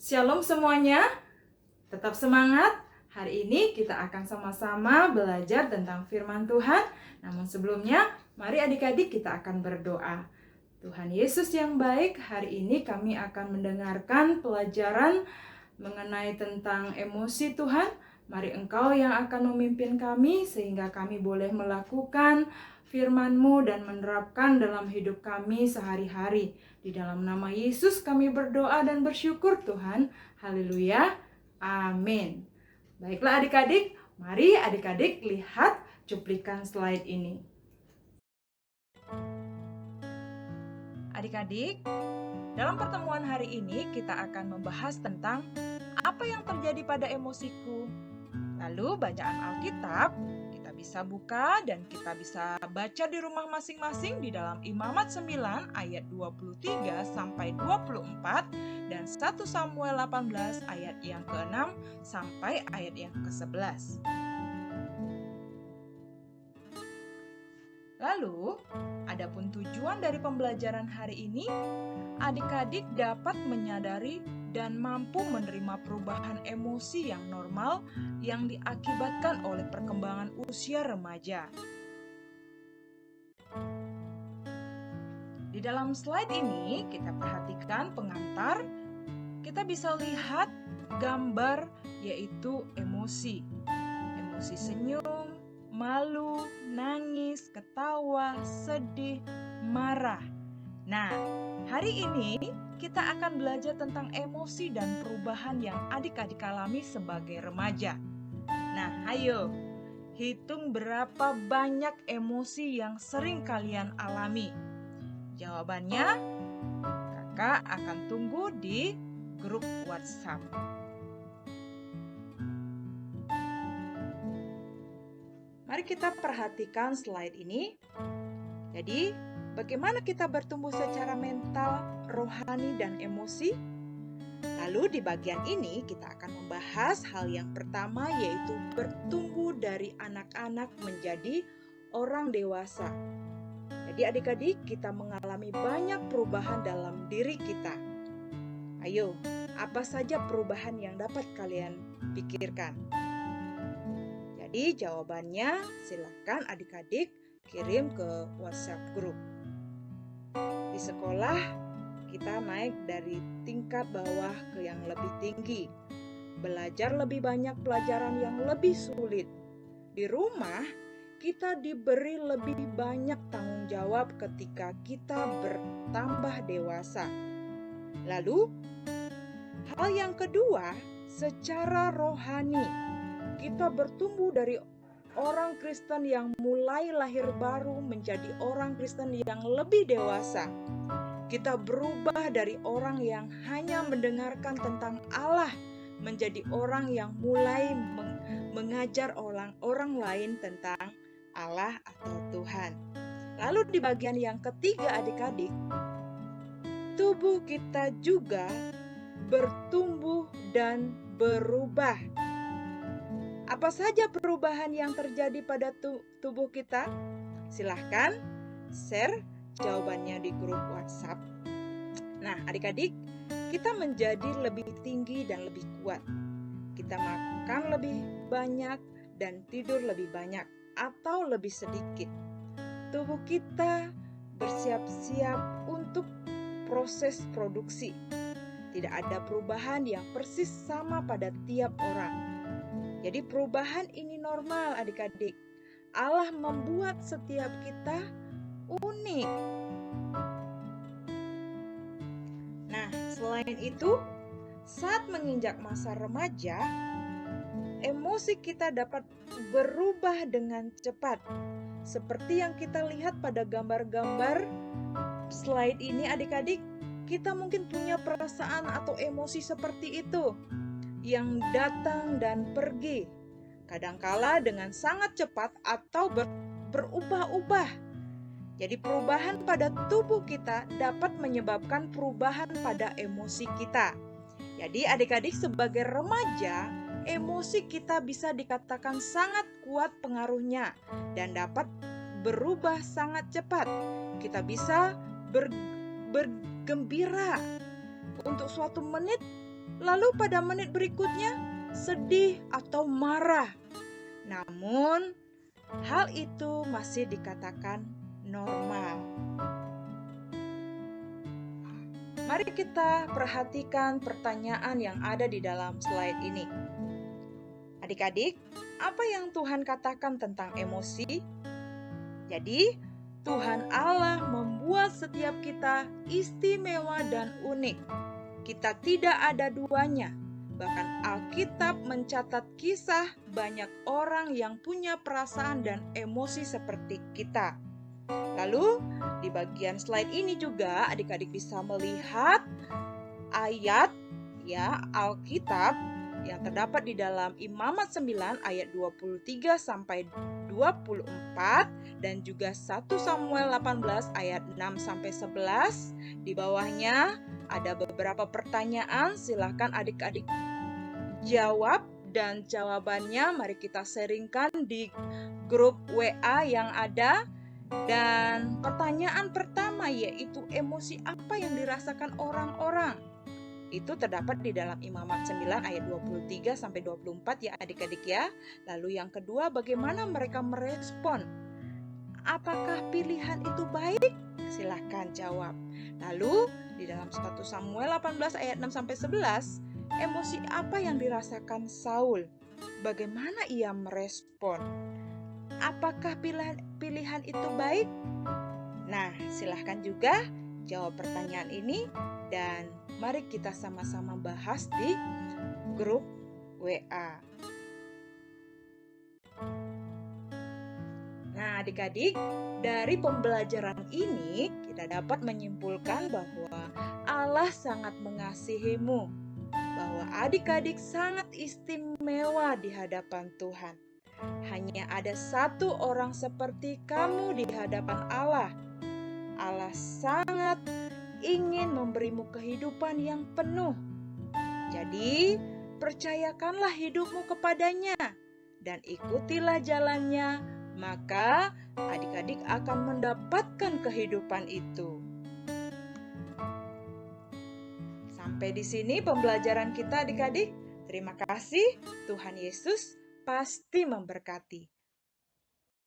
Shalom semuanya, tetap semangat. Hari ini kita akan sama-sama belajar tentang firman Tuhan. Namun sebelumnya, mari adik-adik kita akan berdoa. Tuhan Yesus yang baik, hari ini kami akan mendengarkan pelajaran mengenai tentang emosi Tuhan. Mari Engkau yang akan memimpin kami sehingga kami boleh melakukan firman-Mu dan menerapkan dalam hidup kami sehari-hari. Di dalam nama Yesus kami berdoa dan bersyukur Tuhan. Haleluya. Amin. Baiklah adik-adik, mari adik-adik lihat cuplikan slide ini. Adik-adik, dalam pertemuan hari ini kita akan membahas tentang apa yang terjadi pada emosiku. Lalu bacaan Alkitab kita bisa buka dan kita bisa baca di rumah masing-masing di dalam Imamat 9 ayat 23 sampai 24 dan 1 Samuel 18 ayat yang ke-6 sampai ayat yang ke-11. Lalu, adapun tujuan dari pembelajaran hari ini, adik-adik dapat menyadari dan mampu menerima perubahan emosi yang normal yang diakibatkan oleh perkembangan usia remaja. Di dalam slide ini, kita perhatikan pengantar, kita bisa lihat gambar yaitu emosi. Emosi senyum, malu, nangis, ketawa, sedih, marah. Nah, hari ini kita akan belajar tentang emosi dan perubahan yang adik-adik alami sebagai remaja. Nah, ayo, hitung berapa banyak emosi yang sering kalian alami. Jawabannya, kakak akan tunggu di grup WhatsApp. Mari kita perhatikan slide ini. Jadi, bagaimana kita bertumbuh secara mental, rohani, dan emosi? Lalu di bagian ini kita akan membahas hal yang pertama yaitu bertumbuh dari anak-anak menjadi orang dewasa. Jadi adik-adik kita mengalami banyak perubahan dalam diri kita. Ayo, apa saja perubahan yang dapat kalian pikirkan? Jadi jawabannya silakan adik-adik kirim ke WhatsApp grup. Di sekolah kita naik dari tingkat bawah ke yang lebih tinggi. Belajar lebih banyak pelajaran yang lebih sulit. Di rumah kita diberi lebih banyak tanggung jawab ketika kita bertambah dewasa. Lalu hal yang kedua, secara rohani kita bertumbuh dari orang Kristen yang mulai lahir baru menjadi orang Kristen yang lebih dewasa. Kita berubah dari orang yang hanya mendengarkan tentang Allah menjadi orang yang mulai mengajar orang lain tentang Allah atau Tuhan. Lalu di bagian yang ketiga adik-adik, tubuh kita juga bertumbuh dan berubah. Apa saja perubahan yang terjadi pada tubuh kita? Silahkan share jawabannya di grup WhatsApp. Nah, adik-adik, kita menjadi lebih tinggi dan lebih kuat. Kita makan lebih banyak dan tidur lebih banyak atau lebih sedikit. Tubuh kita bersiap-siap untuk proses produksi. Tidak ada perubahan yang persis sama pada tiap orang. Jadi perubahan ini normal adik-adik. Allah membuat setiap kita unik. Nah, selain itu, saat menginjak masa remaja, emosi kita dapat berubah dengan cepat. Seperti yang kita lihat pada gambar-gambar slide ini adik-adik, kita mungkin punya perasaan atau emosi seperti itu yang datang dan pergi, kadangkala dengan sangat cepat atau berubah-ubah. Jadi perubahan pada tubuh kita dapat menyebabkan perubahan pada emosi kita. Jadi adik-adik sebagai remaja, emosi kita bisa dikatakan sangat kuat pengaruhnya dan dapat berubah sangat cepat. Kita bisa bergembira untuk suatu menit lalu pada menit berikutnya sedih atau marah. Namun, hal itu masih dikatakan normal. Mari kita perhatikan pertanyaan yang ada di dalam slide ini. Adik-adik, apa yang Tuhan katakan tentang emosi? Jadi, Tuhan Allah membuat setiap kita istimewa dan unik. Kita tidak ada duanya. Bahkan Alkitab mencatat kisah banyak orang yang punya perasaan dan emosi seperti kita. Lalu, di bagian slide ini juga adik-adik bisa melihat ayat Alkitab yang terdapat di dalam Imamat 9 ayat 23 sampai 24 dan juga 1 Samuel 18 ayat 6 sampai 11. Di bawahnya ada beberapa pertanyaan, silakan adik-adik jawab dan jawabannya mari kita sharingkan di grup WA yang ada. Dan pertanyaan pertama yaitu emosi apa yang dirasakan orang-orang? Itu terdapat di dalam Imamat 9 ayat 23 sampai 24 ya adik-adik ya. Lalu yang kedua, bagaimana mereka merespon? Apakah pilihan itu baik? Silahkan jawab. Lalu di dalam 1 Samuel 18 ayat 6 sampai 11, emosi apa yang dirasakan Saul? Bagaimana ia merespon? Apakah pilihan itu baik? Nah, silahkan juga jawab pertanyaan ini dan mari kita sama-sama bahas di grup WA. Nah, adik-adik, dari pembelajaran ini kita dapat menyimpulkan bahwa Allah sangat mengasihimu, bahwa adik-adik sangat istimewa di hadapan Tuhan. Hanya ada satu orang seperti kamu di hadapan Allah. Allah sangat ingin memberimu kehidupan yang penuh. Jadi, percayakanlah hidupmu kepadanya dan ikutilah jalannya, maka adik-adik akan mendapatkan kehidupan itu. Sampai di sini pembelajaran kita adik-adik. Terima kasih, Tuhan Yesus pasti memberkati.